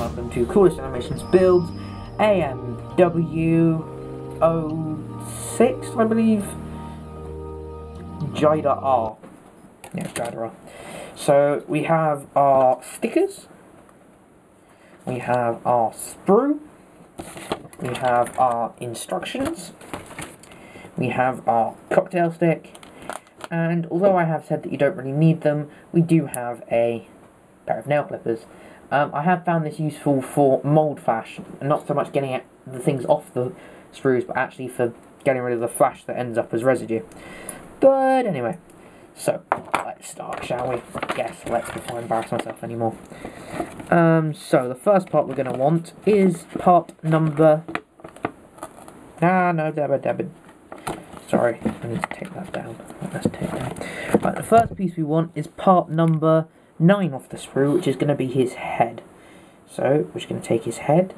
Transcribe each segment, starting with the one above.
welcome to Coolest Animations Builds AMW-06, I believe. Jida R. Yeah, Jida R. So we have our stickers, we have our sprue, we have our instructions, we have our cocktail stick, and although I have said that you don't really need them, we do have a pair of nail clippers. I have found this useful for mould flash, not so much getting the things off the sprues, but actually for getting rid of the flash that ends up as residue. But anyway, so let's start, shall we? Yes, let's, before I embarrass myself anymore. So the first part we're going to want is part number... Sorry, I need to take that down. Let's take that. Right, the first piece we want is part number 9 off the sprue, which is going to be his head. So we're just going to take his head.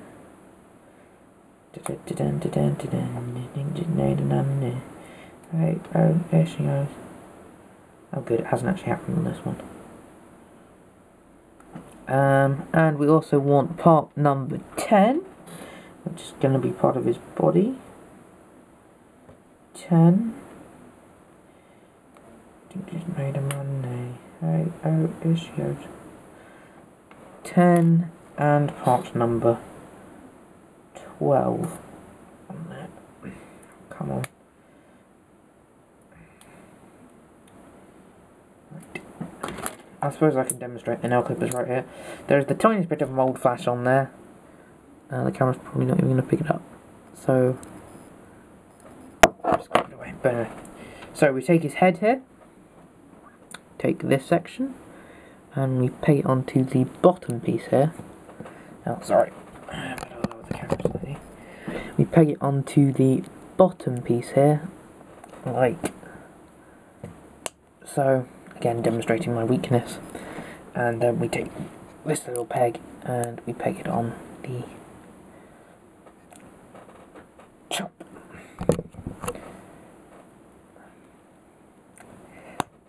Right, oh, there she goes. Oh good, it hasn't actually happened on this one. And we also want part number 10, which is going to be part of his body. 10. Right, oh, there she goes. 10 and part number 12 on that. Come on. Right. I suppose I can demonstrate the nail clippers right here. There's the tiniest bit of mould flash on there. The camera's probably not even going to pick it up. So, just got it away. But anyway. So we take his head here. Take this section. And we peg it onto the bottom piece here. Oh, sorry. We peg it onto the bottom piece here, like so. Again, demonstrating my weakness. And then we take this little peg and we peg it on the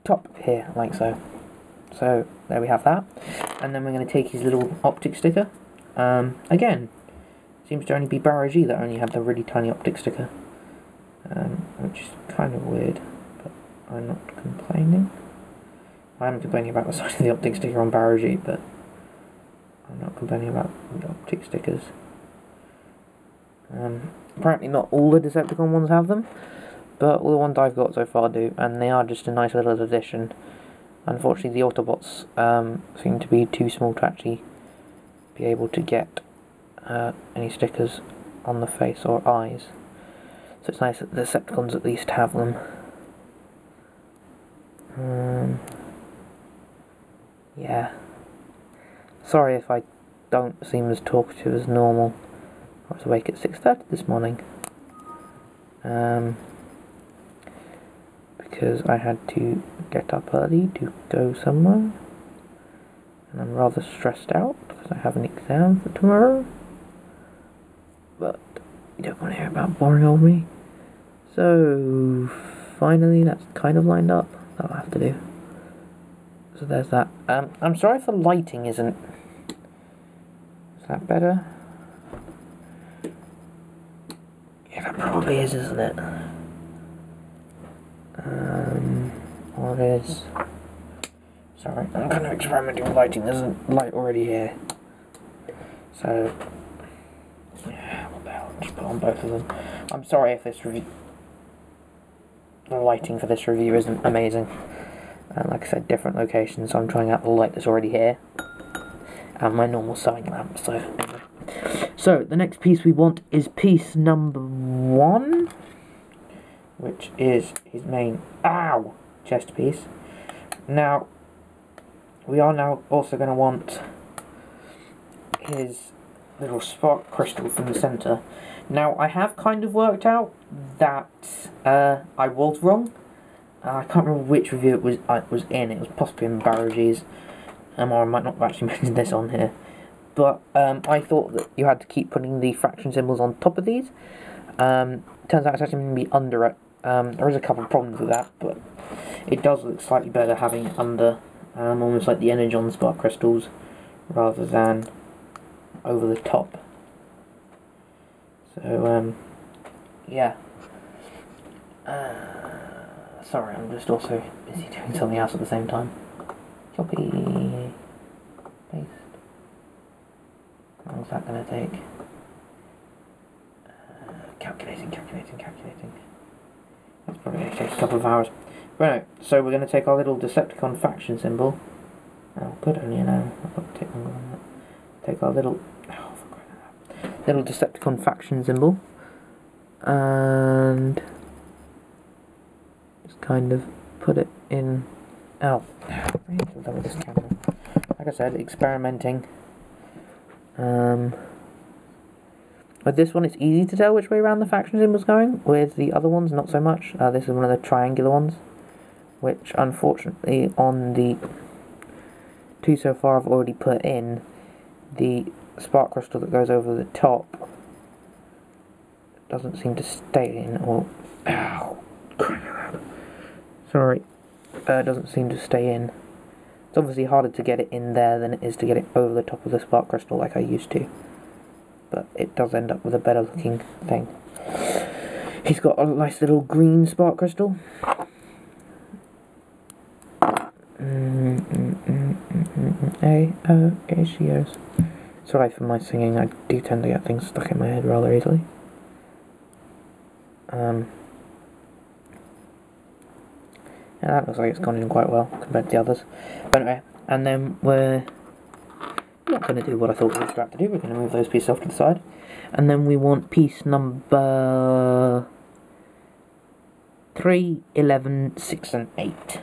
top here, like so. So there we have that. And then we're going to take his little optic sticker. Again, seems to only be Barra G that only had the really tiny optic sticker, which is kind of weird, but I'm not complaining. I am complaining about the size of the optic sticker on Barra G, but I'm not complaining about the optic stickers. Apparently not all the Decepticon ones have them, but all the ones I've got so far do, and they are just a nice little addition. Unfortunately, the Autobots seem to be too small to actually be able to get any stickers on the face or eyes. So it's nice that the Decepticons at least have them. Yeah. Sorry if I don't seem as talkative as normal. I was awake at 6:30 this morning. Because I had to get up early to go somewhere. And I'm rather stressed out because I have an exam for tomorrow. But you don't want to hear about boring old me. So finally that's kind of lined up. That'll have to do. So there's that. I'm sorry if the lighting isn't... Is that better? Yeah, that probably is, isn't it? What is... Sorry, I'm kind of experimenting with lighting. There's a light already here. So... Yeah, what the hell? Just put on both of them. I'm sorry if this review... The lighting for this review isn't amazing. Like I said, different locations, so I'm trying out the light that's already here. And my normal sewing lamp, so anyway. So, the next piece we want is piece number 1. Which is his main, chest piece. Now, we are now also going to want his little spark crystal from the centre. Now, I have kind of worked out that I was wrong. I can't remember which review it was in. It was possibly in Barra G's, or I might not have actually mentioned this on here. But I thought that you had to keep putting the fraction symbols on top of these. Turns out it's actually going to be under it. There is a couple of problems with that, but it does look slightly better having it under, almost like the Energon spark crystals, rather than over the top. So, yeah. Sorry, I'm just also busy doing something else at the same time. Copy, paste. How long's that going to take? Calculating. That's probably going to take a couple of hours. Right, so we're going to take our little Decepticon faction symbol. Oh, good, only an hour. I've got to take longer than that. Take our little Decepticon faction symbol. And just kind of put it in. Oh, with this camera. Like I said, experimenting. With this one, it's easy to tell which way around the faction symbol's going. With the other ones, not so much. This is one of the triangular ones, which unfortunately on the two so far I've already put in. The spark crystal that goes over the top doesn't seem to stay in, or sorry, doesn't seem to stay in. It's obviously harder to get it in there than it is to get it over the top of the spark crystal like I used to, but it does end up with a better looking thing. He's got a nice little green spark crystal. Here she goes. Sorry for my singing, I do tend to get things stuck in my head rather easily. Yeah, that looks like it's gone in quite well compared to the others. But anyway, and then we're not going to do what I thought we were about to do. We're going to move those pieces off to the side. And then we want piece number 3, 11, 6 and 8.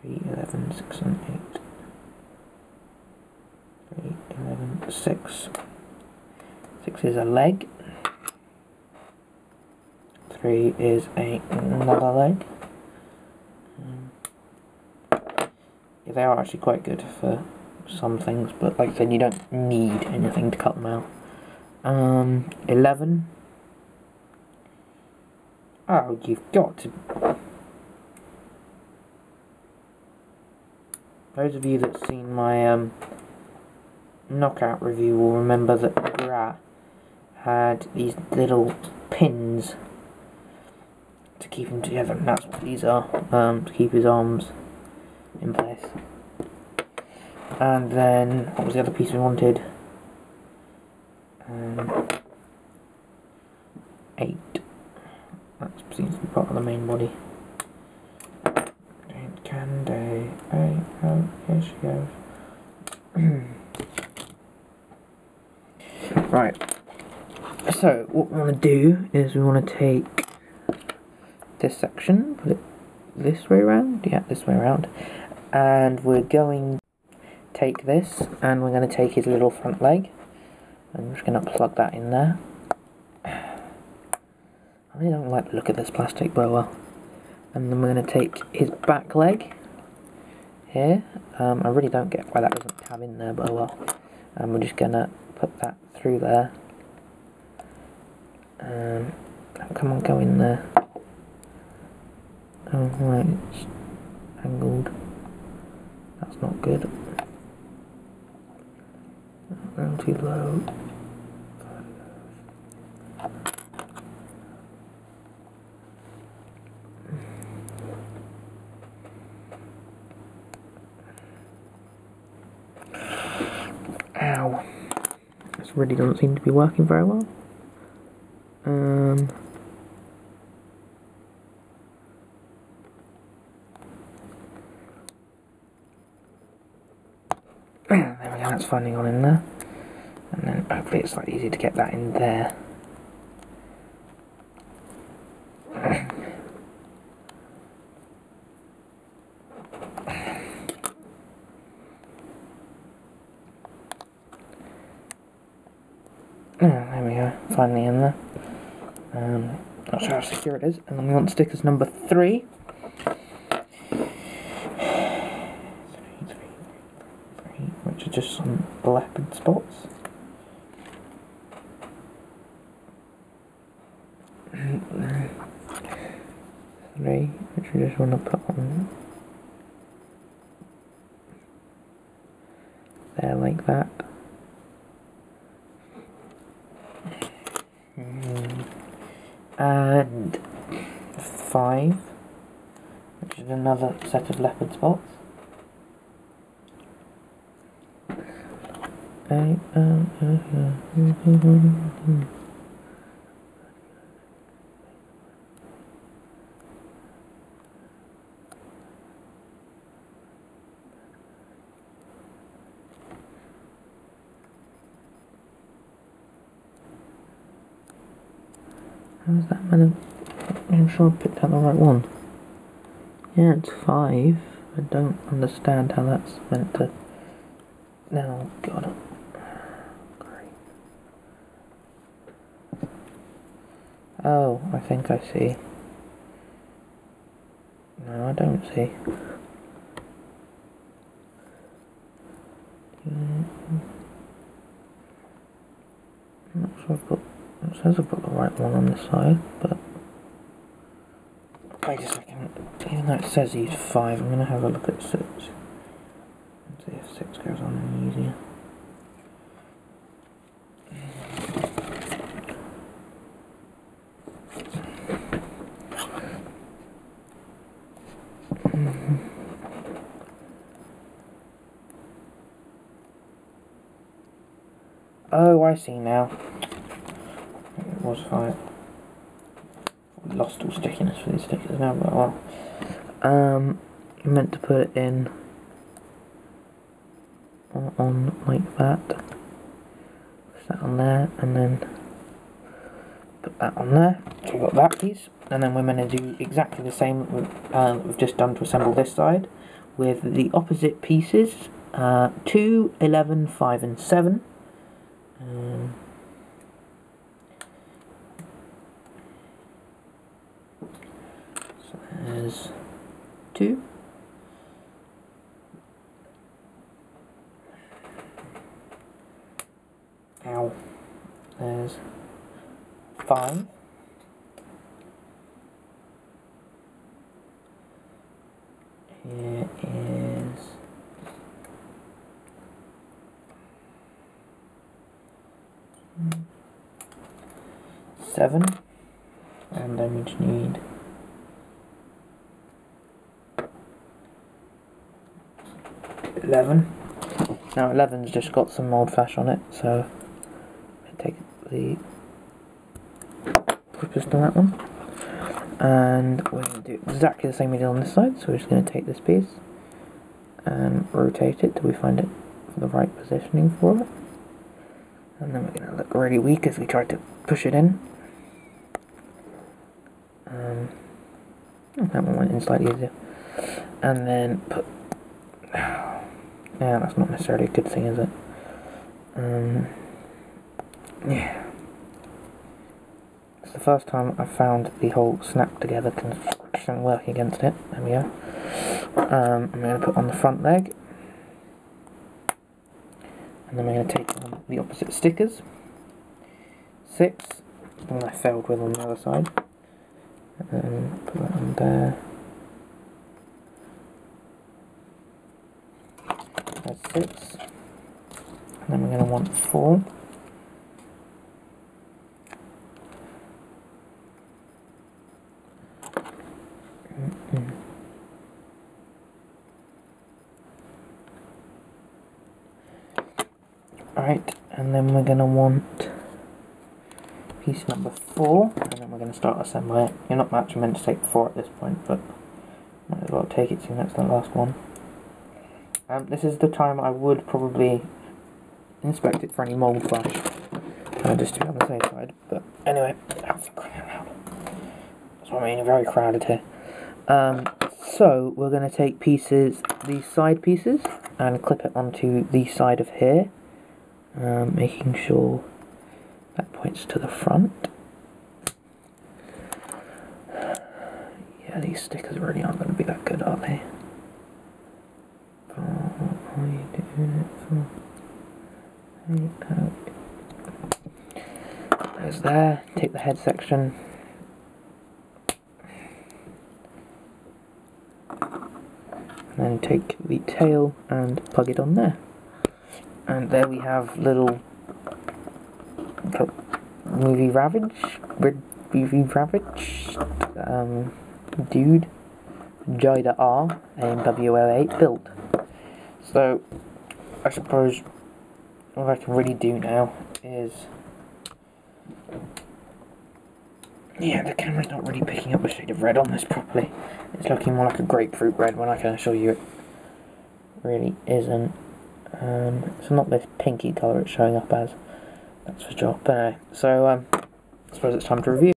3, 11, 6 and 8. 3, 11, 6. 6 is a leg. 3 is another leg. Yeah, they are actually quite good for some things, but like I said, you don't need anything to cut them out. 11. Oh, you've got to. Those of you that's seen my knockout review will remember that Grat had these little pins to keep him together, and that's what these are, to keep his arms in place. And then, what was the other piece we wanted? 8. That seems to be part of the main body. Here she goes. Right. So, what we want to do is we want to take this section, put it this way around, yeah, this way around, and we're going to take this, and we're going to take his little front leg, and I'm just going to plug that in there. I really don't like the look of this plastic, but well. And then we're going to take his back leg here. I really don't get why that doesn't tab in there, but oh well. And we're just going to put that through there. Come on, go in there. Oh right, it's angled. That's not good. Down too low. Ow. This really doesn't seem to be working very well. There we go, that's finally gone in there. And then hopefully it's slightly easier to get that in there. There we go, finally in there. Not sure how secure it is. And then we want stickers number 3. Which are just some leopard spots. 3, which we just want to put on there like that. and 5, which is another set of leopard spots. 8, how's that meant? I'm sure I picked out the right one. Yeah, it's 5. I don't understand how that's meant to. Now, got it. Great. Oh, I think I see. No, I don't see. I'm not sure I've got. It says I've got the right one on this side, but wait a second. Even though it says use 5, I'm going to have a look at 6 and see if 6 goes on any easier. Oh, I see now. It was 5. We lost all stickiness for these stickers now, but well. You meant to put it in on like that. Push that on there, and then put that on there. So we've got that piece, and then we're going to do exactly the same that we've just done to assemble this side with the opposite pieces, 2, 11, 5 and 7. So there's 2. Ow. There's 5. Here is 7, and then we just need 11. Now 11's just got some old fash on it, so I take the clippers to that one, and we're going to do exactly the same we did on this side. So we're just going to take this piece and rotate it till we find it for the right positioning for it, and then we're going to look really weak as we try to push it in. That one went in slightly easier, and then put. Yeah, that's not necessarily a good thing, is it? Yeah. It's the first time I've found the whole snap together construction work against it. There we go. I'm going to put on the front leg, and then we're going to take on the opposite stickers. 6, the one I failed with on the other side. And put that on there. That's 6. And then we're going to want 4. Right, and then we're going to want piece number 4, and then we're going to start assembling it. You're not actually meant to take 4 at this point, but might as well take it, seeing that's the last one. This is the time I would probably inspect it for any mould flash, just to be on the safe side. But anyway, that's what I mean, very crowded here. So we're going to take these side pieces, and clip it onto the side of here, making sure that points to the front. Yeah, these stickers really aren't going to be that good, are they? What are you doing it for? There's there. Take the head section. And then take the tail and plug it on there. And there we have little movie ravaged dude Jida R AMW-06 build. So I suppose what I can really do now is, yeah, the camera's not really picking up the shade of red on this properly. It's looking more like a grapefruit red when I can assure you it really isn't. It's not this pinky colour it's showing up as, that's for sure. But anyway, so I suppose it's time to review.